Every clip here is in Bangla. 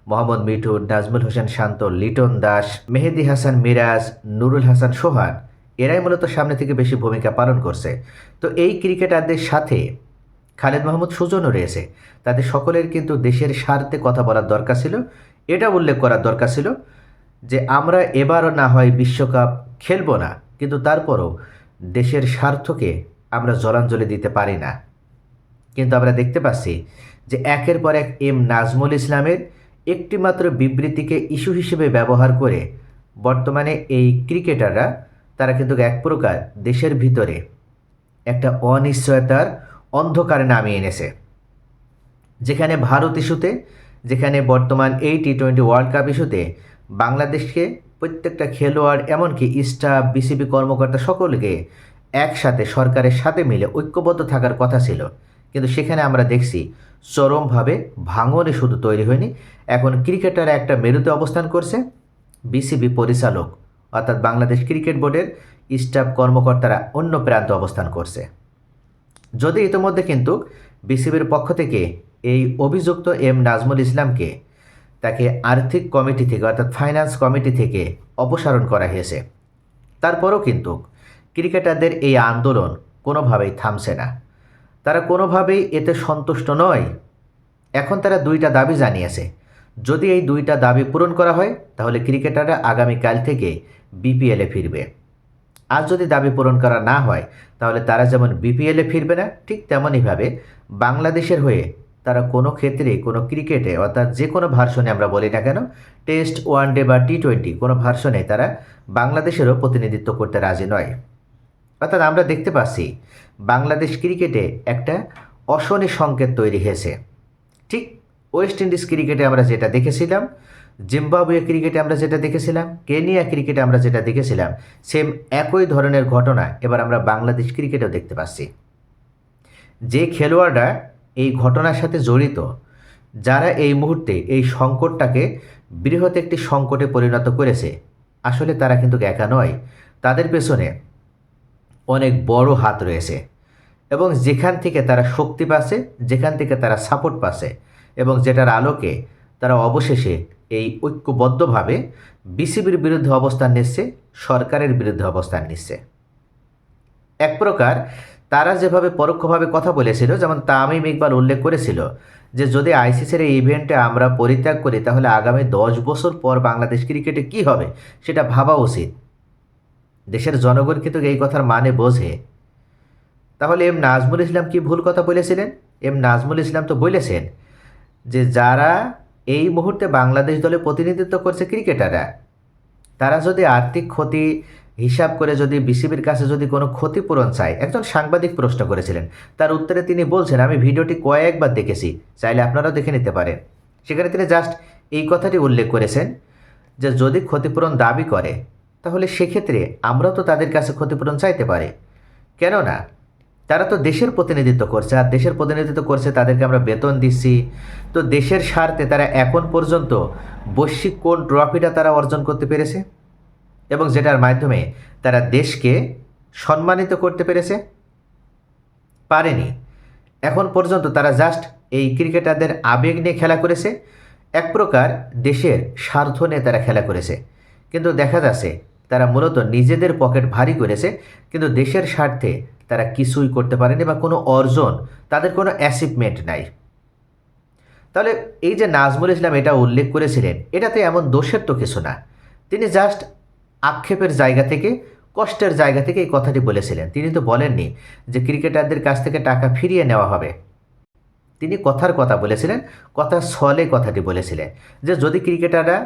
মোহাম্মদ মিঠুন, নাজমুল হোসেন শান্ত, লিটন দাস, মেহেদী হাসান মিরাজ, নুরুল হাসান সোহান, এরাই মূলত সামনে থেকে বেশি ভূমিকা পালন করছে। তো এই ক্রিকেটারদের সাথে খালেদ মাহমুদ সুজনও রয়েছে। তাদের সকলের কিন্তু দেশের স্বার্থে কথা বলার দরকার ছিল। এটা উল্লেখ করার দরকার ছিল যে আমরা এবারও না হয় বিশ্বকাপ খেলবো না, কিন্তু তারপরও দেশের স্বার্থকে আমরা জলাঞ্জলি দিতে পারি না। কিন্তু আমরা দেখতে পাচ্ছি যে একের পর এক নাজমুল ইসলামের একটিমাত্র বিবৃতিকে ইস্যু হিসেবে ব্যবহার করে বর্তমানে এই ক্রিকেটাররা তারা কিন্তু এক প্রকার দেশের ভিতরে একটা অনিশ্চয়তার অন্ধকারে নামিয়ে এনেছে। যেখানে ভারত ইস্যুতে, যেখানে বর্তমান এই টি-20 ওয়ার্ল্ড কাপ ইস্যুতে বাংলাদেশকে প্রত্যেকটা খেলোয়াড় এমনকি স্টাফ, বিসিবি কর্মকর্তা সকলকে একসাথে সরকারের সাথে মিলে ঐক্যবদ্ধ থাকার কথা ছিল, কিন্তু সেখানে আমরা দেখছি চরমভাবে ভাঙনে শুধু তৈরি হয়নি, এখন ক্রিকেটাররা একটা মেরুতে অবস্থান করছে, বিসিবি পরিচালক অর্থাৎ বাংলাদেশ ক্রিকেট বোর্ডের স্টাফ কর্মকর্তারা অন্য প্রান্তে অবস্থান করছে। যদি ইতিমধ্যে কিন্তু বিসিবির পক্ষ থেকে এই অভিযুক্ত নাজমুল ইসলামকে তাকে আর্থিক কমিটি থেকে অর্থাৎ ফাইন্যান্স কমিটি থেকে অপসারণ করা হয়েছে, তারপরও কিন্তু ক্রিকেটারদের এই আন্দোলন কোনোভাবেই থামছে না। তারা কোনোভাবেই এতে সন্তুষ্ট নয়। এখন তারা দুইটা দাবি জানিয়েছে। যদি এই দুইটা দাবি পূরণ করা হয় তাহলে ক্রিকেটাররা আগামীকাল থেকে বিপিএলে ফিরবে। আর যদি দাবি পূরণ করা না হয় তাহলে তারা যেমন বিপিএলে ফিরবে না, ঠিক তেমনইভাবে বাংলাদেশের হয়ে তারা কোনো ক্ষেত্রেই কোনো ক্রিকেটে অর্থাৎ যে কোনো ভার্সনে আমরা বলি না কেন, টেস্ট, ওয়ানডে বা টি-20 কোনো ভার্সনে তারা বাংলাদেশেরও প্রতিনিধিত্ব করতে রাজি নয়। অর্থাৎ আমরা দেখতে পাচ্ছি বাংলাদেশ ক্রিকেটে একটা অশনি সংকেত তৈরি হয়েছে। ঠিক ওয়েস্ট ইন্ডিজ ক্রিকেটে আমরা যেটা দেখেছিলাম, জিম্বাবুয়ে ক্রিকেটে আমরা যেটা দেখেছিলাম, কেনিয়া ক্রিকেটে আমরা যেটা দেখেছিলাম, সেম একই ধরনের ঘটনা এবার আমরা বাংলাদেশ ক্রিকেটেও দেখতে পাচ্ছি। যে খেলোয়াড়রা এই ঘটনার সাথে জড়িত, যারা এই মুহূর্তে এই সংকটটাকে বৃহৎ একটি সংকটে পরিণত করেছে, আসলে তারা কিন্তু একা নয়, তাদের পেছনে অনেক বড় হাত রয়েছে। এবং যেখান থেকে তারা শক্তি পাচ্ছে, যেখান থেকে তারা সাপোর্ট পাচ্ছে এবং যেটার আলোকে তারা অবশেষে এই ঐক্যবদ্ধভাবে বিসিবির বিরুদ্ধে অবস্থান নিচ্ছে, সরকারের বিরুদ্ধে অবস্থান নিচ্ছে। এক প্রকার তারা যেভাবে পরোক্ষভাবে কথা বলেছিল, যেমন তামিম ইকবাল উল্লেখ করেছিল যে যদি আইসিসির এই ইভেন্টে আমরা পরিত্যাগ করি তাহলে আগামী 10 বছর পর বাংলাদেশ ক্রিকেটে কী হবে সেটা ভাবা উচিত। দেশের জনগণ কিন্তু এই কথার মানে বোঝে। তাহলে নাজমুল ইসলাম কি ভুল কথা বলেছিলেন? নাজমুল ইসলাম তো বলেছেন যে যারা এই মুহূর্তে বাংলাদেশ দলে প্রতিনিধিত্ব করছে ক্রিকেটাররা, তারা যদি আর্থিক ক্ষতি হিসাব করে যদি বিসিবির কাছে যদি কোনো ক্ষতিপূরণ চায়, একজন সাংবাদিক প্রশ্ন করেছিলেন, তার উত্তরে তিনি বলছেন, আমি ভিডিওটি কয়েকবার দেখেছি, চাইলে আপনারাও দেখে নিতে পারেন। সেখানে তিনি জাস্ট এই কথাটি উল্লেখ করেছেন যে যদি ক্ষতিপূরণ দাবি করে তাহলে সেক্ষেত্রে আমরাও তো তাদের কাছে ক্ষতিপূরণ চাইতে পারি। কেননা তারা তো দেশের প্রতিনিধিত্ব করছে, আর দেশের প্রতিনিধিত্ব করছে, তাদেরকে আমরা বেতন দিচ্ছি। তো দেশের স্বার্থে তারা এখন পর্যন্ত বৈশ্বিক কোন ট্রফিটা তারা অর্জন করতে পেরেছে এবং যেটার মাধ্যমে তারা দেশকে সম্মানিত করতে পেরেছে? পারেনি। এখন পর্যন্ত তারা জাস্ট এই ক্রিকেটারদের আবেগ নিয়ে খেলা করেছে, এক প্রকার দেশের স্বার্থ নিয়ে তারা খেলা করেছে। কিন্তু দেখা যাচ্ছে তারা মূলত নিজেদের পকেট ভারী করেছে, কিন্তু দেশের স্বার্থে তারা কিছুই করতে পারেনি বা কোনো অর্জন, তাদের কোনো অ্যাচিভমেন্ট নাই। তাহলে এই যে নাজমুল ইসলাম এটা উল্লেখ করেছিলেন, এটাতে এমন দোষের তো কিছু না। তিনি জাস্ট আক্ষেপের জায়গা থেকে, কষ্টের জায়গা থেকে এই কথাটি বলেছিলেন। তিনি তো বলেননি যে ক্রিকেটারদের কাছ থেকে টাকা ফিরিয়ে নেওয়া হবে। তিনি কথার কথা বলেছিলেন, কথার ছলে কথাটি বলেছিলেন যে যদি ক্রিকেটাররা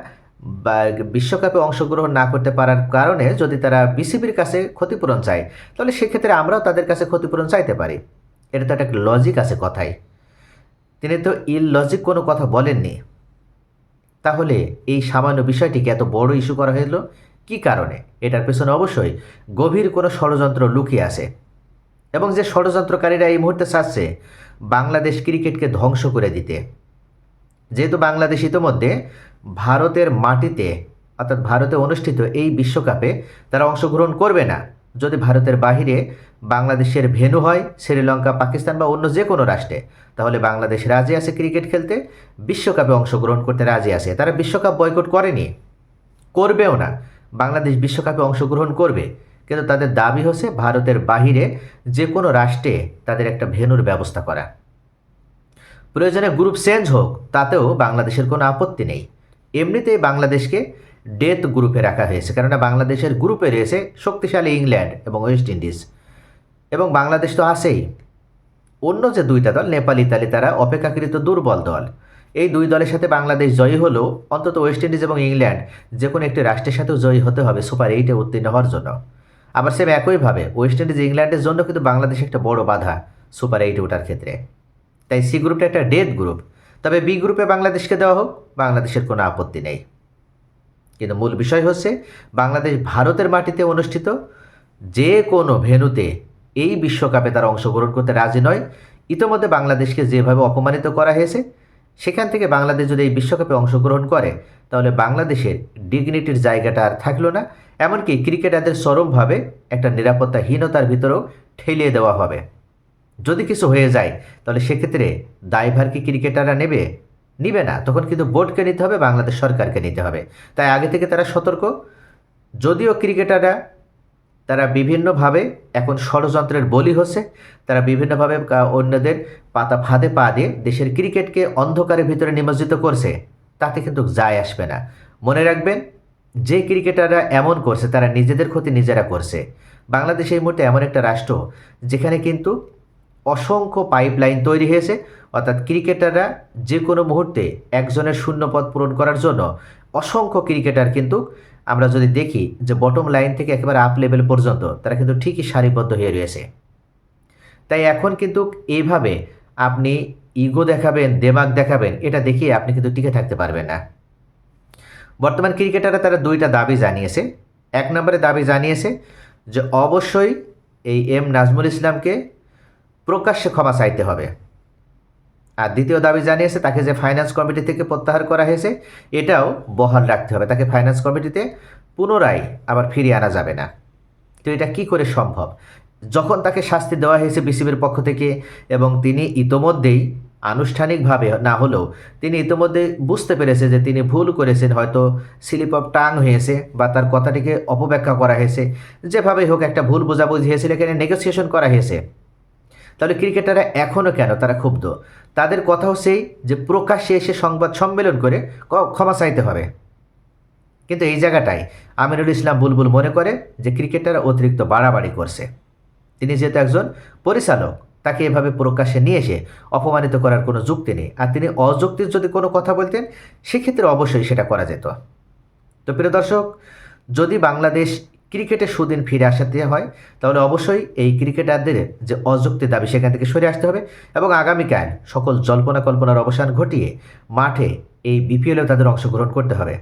বা বিশ্বকাপে অংশগ্রহণ না করতে পারার কারণে যদি তারা বিসিবির কাছে ক্ষতিপূরণ চায় তাহলে সেক্ষেত্রে আমরাও তাদের কাছে ক্ষতিপূরণ চাইতে পারি। এটা তো একটা লজিক আছে কথায়। তিনি তো ইললজিক কোনো কথা বলেননি। তাহলে এই সামান্য বিষয়টিকে এত বড় ইস্যু করা হলো কী কারণে? এটার পেছনে অবশ্যই গভীর কোনো ষড়যন্ত্র লুকিয়ে আছে এবং যে ষড়যন্ত্রকারীরা এই মুহূর্তে চাচ্ছে বাংলাদেশ ক্রিকেটকে ধ্বংস করে দিতে। যেহেতু বাংলাদেশ ইতিমধ্যে ভারতের মাটিতে অর্থাৎ ভারতে অনুষ্ঠিত এই বিশ্বকাপে তারা অংশগ্রহণ করবে না, যদি ভারতের বাহিরে বাংলাদেশের ভেন্যু হয় শ্রীলঙ্কা, পাকিস্তান বা অন্য যে কোনো রাষ্ট্রে, তাহলে বাংলাদেশ রাজি আছে ক্রিকেট খেলতে, বিশ্বকাপে অংশগ্রহণ করতে রাজি আছে। তারা বিশ্বকাপ বয়কট করেনি, করবেও না। বাংলাদেশ বিশ্বকাপে অংশগ্রহণ করবে, কিন্তু তাদের দাবি হচ্ছে ভারতের বাহিরে যে কোনো রাষ্ট্রে তাদের একটা ভেন্যুর ব্যবস্থা করা। প্রয়োজনে গ্রুপ চেঞ্জ হোক, তাতেও বাংলাদেশের কোনো আপত্তি নেই। এমনিতেই বাংলাদেশকে ডেথ গ্রুপে রাখা হয়েছে, কেননা বাংলাদেশের গ্রুপে রয়েছে শক্তিশালী ইংল্যান্ড এবং ওয়েস্ট ইন্ডিজ, এবং বাংলাদেশ তো আছেই। অন্য যে দুইটা দল নেপাল, ইতালি, তারা অপেক্ষাকৃত দুর্বল দল। এই দুই দলের সাথে বাংলাদেশ জয়ী হলেও অন্তত ওয়েস্ট ইন্ডিজ এবং ইংল্যান্ড যে কোনো একটি রাষ্ট্রের সাথেও জয়ী হতে হবে সুপার 8-এ উত্তীর্ণ হওয়ার জন্য। আবার সেম একইভাবে ওয়েস্ট ইন্ডিজ, ইংল্যান্ডের জন্য কিন্তু বাংলাদেশ একটা বড় বাধা সুপার 8-এ ওঠার ক্ষেত্রে। তাই সি গ্রুপটা একটা ডেথ গ্রুপ। তবে বি গ্রুপে বাংলাদেশকে দেওয়া হোক, বাংলাদেশের কোনো আপত্তি নেই। কিন্তু মূল বিষয় হচ্ছে বাংলাদেশ ভারতের মাটিতে অনুষ্ঠিত যে কোনো ভেন্যুতে এই বিশ্বকাপে তারা অংশগ্রহণ করতে রাজি নয়। ইতোমধ্যে বাংলাদেশকে যেভাবে অপমানিত করা হয়েছে, সেখান থেকে বাংলাদেশ যদি এই বিশ্বকাপে অংশগ্রহণ করে, তাহলে বাংলাদেশের ডিগনিটির জায়গাটা আর থাকলো না। এমনকি ক্রিকেটারদের চরমভাবে একটা নিরাপত্তাহীনতার ভিতরেও ঠেলিয়ে দেওয়া হবে। যদি কিছু হয়ে যায়, তাহলে সেক্ষেত্রে দায়ভার কি ক্রিকেটাররা নিবে না, তখন কিন্তু বোর্ডকে নিতে হবে, বাংলাদেশ সরকারকে নিতে হবে। তাই আগে থেকে তারা সতর্ক। যদিও ক্রিকেটাররা তারা বিভিন্নভাবে এখন ষড়যন্ত্রের বলি হচ্ছে, তারা বিভিন্নভাবে অন্যদের পাতা ফাঁদে পা দিয়ে দেশের ক্রিকেটকে অন্ধকারের ভিতরে নিমজ্জিত করছে, তাতে কিন্তু যায় আসবে না। মনে রাখবেন, যে ক্রিকেটাররা এমন করছে তারা নিজেদের ক্ষতি নিজেরা করছে। বাংলাদেশ এই মুহূর্তে এমন একটা রাষ্ট্র যেখানে কিন্তু অসংখ্য পাইপলাইন তৈরি হয়েছে, অর্থাৎ ক্রিকেটাররা যে কোনো মুহূর্তে একজনের শূন্যপদ পূরণ করার জন্য অসংখ্য ক্রিকেটার কিন্তু আমরা যদি দেখি যে বটম লাইন থেকে একেবারে আপ লেভেল পর্যন্ত তারা কিন্তু ঠিকই সারিবদ্ধ হয়ে রয়েছে। তাই এখন কিন্তু এইভাবে আপনি ইগো দেখাবেন, দেমাগ দেখাবেন, এটা দেখিয়ে আপনি কিন্তু টিকে থাকতে পারবেন না। বর্তমান ক্রিকেটাররা তারা দুইটা দাবি জানিয়েছে। এক নম্বরে দাবি জানিয়েছে যে অবশ্যই এই এম নাজমুল ইসলামকে প্রকাশ্যে ক্ষমা চাইতে হবে। আর দ্বিতীয় দাবি জানিয়েছে তাকে যে ফাইন্যান্স কমিটি থেকে প্রত্যাহার করা হয়েছে, এটাও বহাল রাখতে হবে। তাকে ফাইন্যান্স কমিটিতে পুনরায় আবার ফিরিয়ে আনা যাবে না। তো এটা কি করে সম্ভব? যখন তাকে শাস্তি দেওয়া হয়েছে বিসিবির পক্ষ থেকে, এবং তিনি ইতোমধ্যেই আনুষ্ঠানিকভাবে না হলেও তিনি ইতোমধ্যে বুঝতে পেরেছে যে তিনি ভুল করেছেন, হয়তো স্লিপ অফ টাং হয়েছে বা তার কথাটিকে অপব্যাখ্যা করা হয়েছে, যেভাবেই হোক একটা ভুল বোঝাবুঝি হয়েছিল, এখানে নেগোসিয়েশন করা হয়েছে। তাহলে ক্রিকেটাররা এখনও কেন তারা ক্ষুব্ধ? তাদের কথা হচ্ছেই যে প্রকাশ্যে এসে সংবাদ সম্মেলন করে ক্ষমা চাইতে হবে। কিন্তু এই জায়গাটায় আমিনুল ইসলাম বুলবুল মনে করে যে ক্রিকেটাররা অতিরিক্ত বাড়াবাড়ি করছে। তিনি যেহেতু একজন পরিচালক, তাকে এভাবে প্রকাশ্যে নিয়ে এসে অপমানিত করার কোনো যুক্তি নেই। আর তিনি অযৌক্তিক যদি কোনো কথা বলতেন, সেক্ষেত্রে অবশ্যই সেটা করা যেত। তো প্রিয় দর্শক, যদি বাংলাদেশ ক্রিকেটে সুদিন ফিরে আসাতে হয়, তাহলে অবশ্যই এই ক্রিকেটারদের যে অযৌক্তিক দাবি সেখান থেকে সরে আসতে হবে, এবং আগামীকাল সকল জল্পনা কল্পনার অবসান ঘটিয়ে মাঠে এই বিপিএলেও তাদের অংশগ্রহণ করতে হবে।